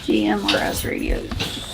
GMRS radios.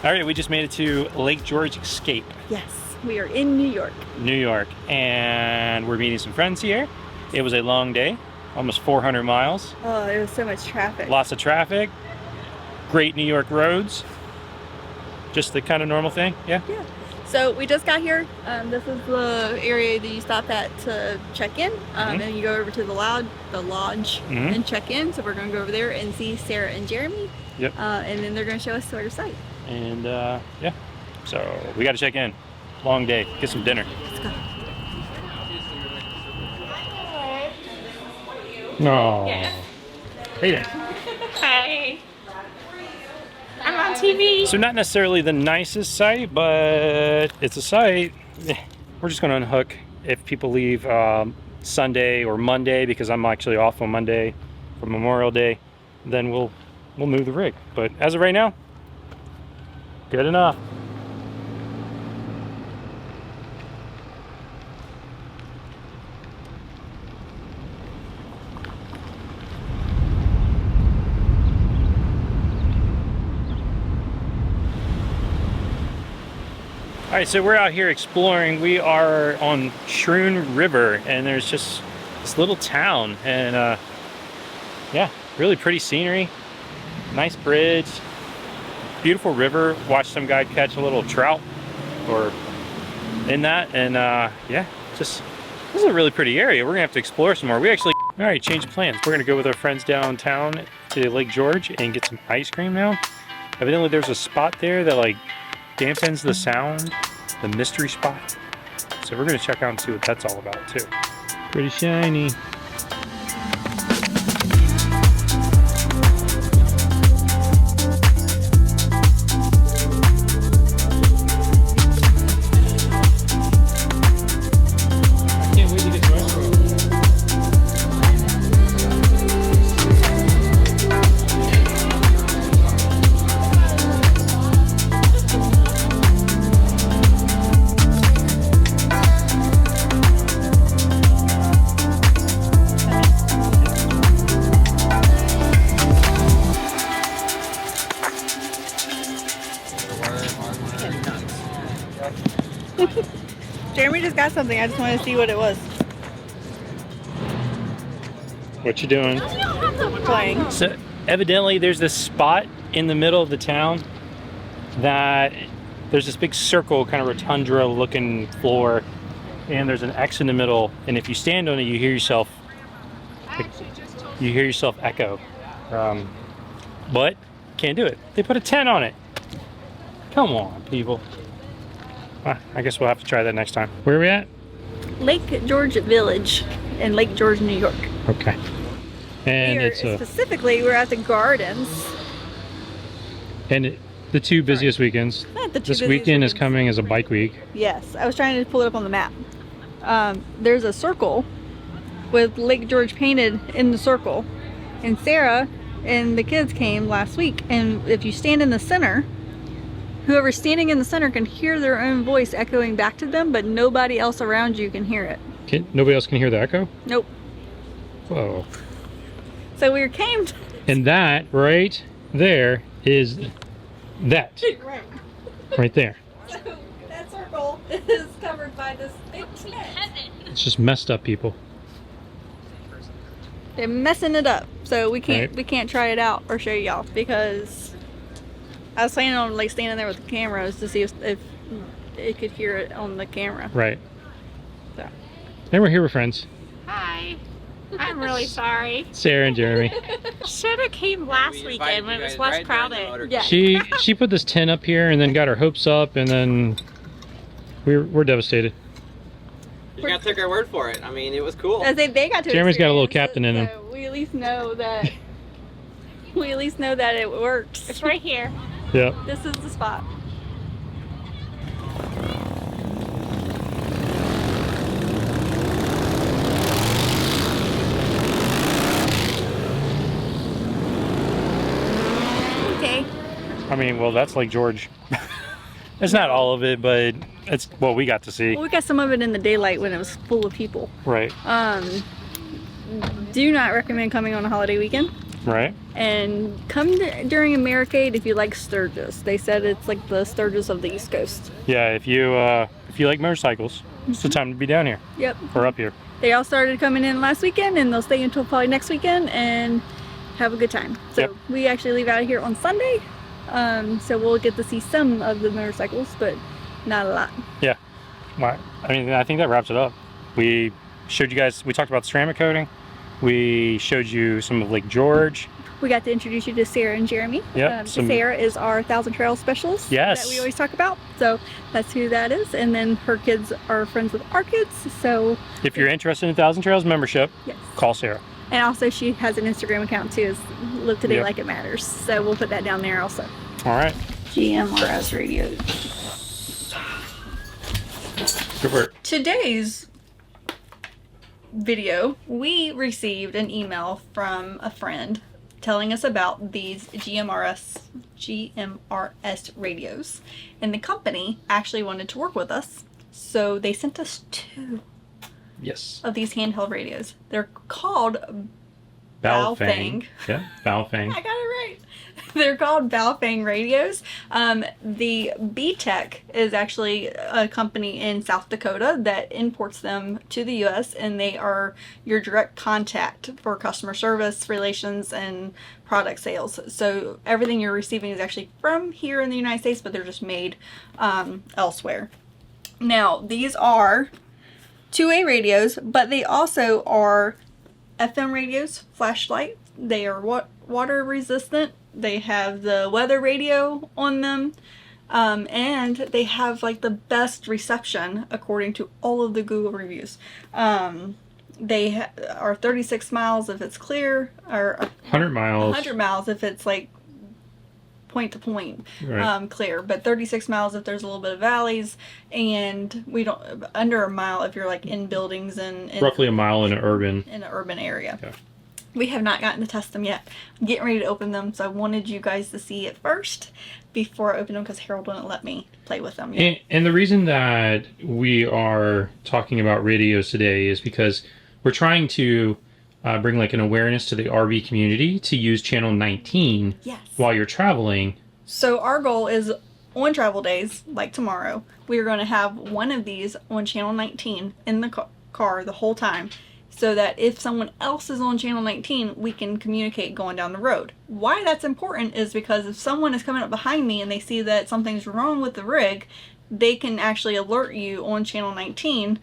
All right, we just made it to Lake George Escape. Yes, we are in New York. New York, and we're meeting some friends here. It was a long day, almost 400 miles. Oh, there was so much traffic. Lots of traffic, great New York roads. Just the kind of normal thing, yeah? Yeah. So we just got here. This is the area that you stop at to check in. And you go over to the lodge and check in. So we're gonna go over there and see Sarah and Jeremy. Yep. And then they're gonna show us to our site. And yeah, so we got to check in. Long day. Get some dinner. Let's go. No. Yes. Hey there. Hi. I'm on TV. So not necessarily the nicest site, but it's a site. We're just going to unhook if people leave Sunday or Monday, because I'm actually off on Monday for Memorial Day. Then we'll move the rig. But as of right now, good enough. All right, so we're out here exploring. We are on Shroon River, and there's just this little town, and yeah, really pretty scenery, nice bridge, beautiful river. Watched some guy catch a little trout or in that, and yeah, just this is a really pretty area. We're gonna have to explore some more. We actually, all right, change of plans. We're gonna go with our friends downtown to Lake George and get some ice cream now. Evidently there's a spot there that like dampens the sound, the mystery spot. So we're gonna check out and see what that's all about too. Pretty shiny. Jeremy just got something. I just want to see what it was. What you doing? Playing. So evidently there's this spot in the middle of the town that there's this big circle, kind of rotundra looking floor, and there's an X in the middle, and if you stand on it you hear yourself echo, but can't do it. They put a 10 on it. Come on, people. I guess we'll have to try that next time. Where are we at? Lake George Village in Lake George, New York. Okay. And it's specifically, we're at the Gardens. And the two busiest weekends. This weekend is coming as a bike week. Yes, I was trying to pull it up on the map. There's a circle with Lake George painted in the circle. And Sarah and the kids came last week, and if you stand in the center, whoever's standing in the center can hear their own voice echoing back to them, but nobody else around you can hear it. Nobody else can hear the echo? Nope. Whoa. So we came and that right there is that. Right there. So that circle is covered by this big tent. It's just messed up, people. They're messing it up. So we can't try it out or show y'all, because I was planning on like standing there with the cameras to see if it could hear it on the camera. Right. So. And we're here with friends. Hi. I'm really sorry. Sarah and Jeremy. Should have came last weekend when it was less crowded. Yeah. She put this tent up here and then got her hopes up, and then we're devastated. You gotta take our word for it. I mean, it was cool. As they got to Jeremy's got a little captain in him. So we at least know that it works. It's right here. Yep. This is the spot. I mean, well, that's Lake George. It's not all of it, but it's what we got to see. Well, we got some of it in the daylight when it was full of people. Right. Do not recommend coming on a holiday weekend. Right. And come during Americade if you like Sturgis. They said it's like the Sturgis of the East Coast. Yeah, if you like motorcycles, it's the time to be down here. Yep. Or up here. They all started coming in last weekend, and they'll stay until probably next weekend and have a good time. So Yep. we actually leave out of here on Sunday. So we'll get to see some of the motorcycles, but not a lot. Yeah. Well, I mean, I think that wraps it up. We showed you guys, we talked about ceramic coating. We showed you some of Lake George. We got to introduce you to Sarah and Jeremy. Yep, Sarah is our 1,000 Trail specialist Yes. that we always talk about. So that's who that is. And then her kids are friends with our kids. So If you're interested in 1,000 Trails membership, yes. call Sarah. And also she has an Instagram account too, is Live Today Yep. Like It Matters. So we'll put that down there also. All right. GMRS radios. Good work. Today's video, we received an email from a friend telling us about these GMRS radios. And the company actually wanted to work with us. So they sent us 2 Yes. of these handheld radios. They're called Baofeng. Yeah, Baofeng. I got it right. They're called Baofeng radios. The B-Tech is actually a company in South Dakota that imports them to the U.S. and they are your direct contact for customer service, relations, and product sales. So everything you're receiving is actually from here in the United States, but they're just made elsewhere. Now, these are 2A radios, but they also are FM radios, flashlight. They are water resistant. They have the weather radio on them, and they have like the best reception according to all of the Google reviews. They are 36 miles if it's clear, or 100 miles. 100 miles if it's like point to point, Right. clear, but 36 miles if there's a little bit of valleys, and we don't under a mile if you're like in buildings and Roughly a mile in an urban. area. Yeah. We have not gotten to test them yet. I'm getting ready to open them, so I wanted you guys to see it first before I open them because Harold wouldn't let me play with them yet. And the reason that we are talking about radios today is because we're trying to bring like an awareness to the RV community to use channel 19 Yes. while you're traveling. So our goal is on travel days, like tomorrow, we are going to have one of these on channel 19 in the car the whole time, so that if someone else is on channel 19, we can communicate going down the road. Why that's important is because if someone is coming up behind me and they see that something's wrong with the rig, they can actually alert you on channel 19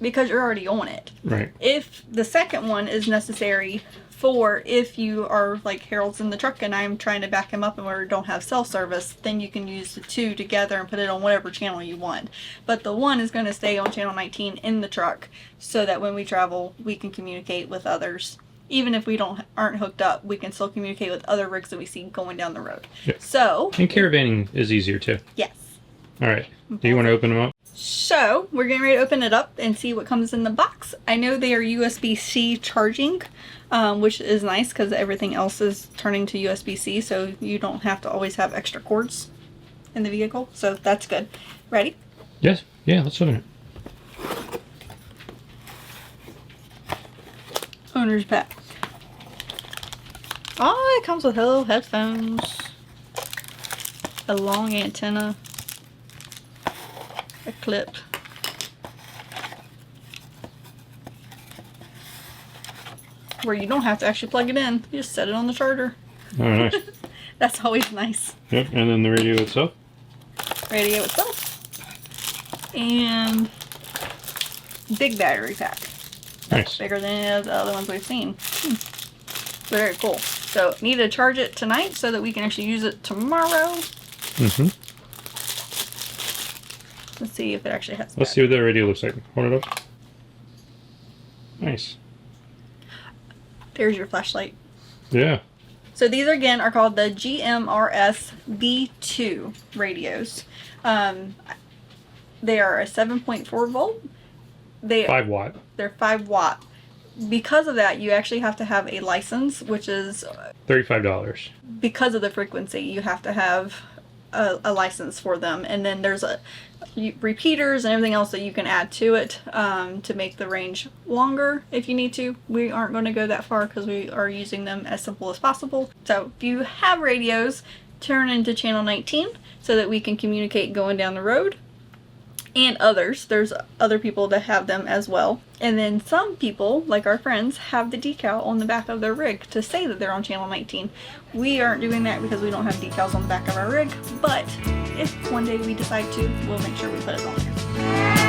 because you're already on it. Right. If the second one is necessary for if you are like Harold's in the truck and I'm trying to back him up and we don't have cell service, then you can use the 2 together and put it on whatever channel you want. But the 1 is going to stay on channel 19 in the truck so that when we travel we can communicate with others. Even if we aren't hooked up, we can still communicate with other rigs that we see going down the road. Yeah. So, And caravanning is easier too. yes. All right. Do you want to open them up? So, we're getting ready to open it up and see what comes in the box. I know they are USB-C charging, which is nice because everything else is turning to USB-C, so you don't have to always have extra cords in the vehicle. So, that's good. Ready? Yes. Yeah, let's open it. Owner's pack. Oh, it comes with little headphones, a long antenna, a clip. Where you don't have to actually plug it in. You just set it on the charger. Oh, nice. That's always nice. Yep. And then the radio itself. Radio itself. And big battery pack. Nice. Bigger than any of the other ones we've seen. Very cool. So need to charge it tonight so that we can actually use it tomorrow. Mm-hmm. Let's see if it actually has. Let's see what that radio looks like. Hold it up. Nice. There's your flashlight. Yeah. So these again are called the GMRS V2 radios. They are a 7.4 volt. 5 watt. They're 5 watt. because of that, you actually have to have a license, which is $35. because of the frequency. You have to have a license for them, and then there's repeaters and everything else that you can add to it to make the range longer if you need to. We aren't going to go that far because we are using them as simple as possible. So if you have radios, turn into channel 19 so that we can communicate going down the road. And others, there's other people that have them as well. And then some people, like our friends, have the decal on the back of their rig to say that they're on channel 19. We aren't doing that because we don't have decals on the back of our rig, but if one day we decide to, we'll make sure we put it on there.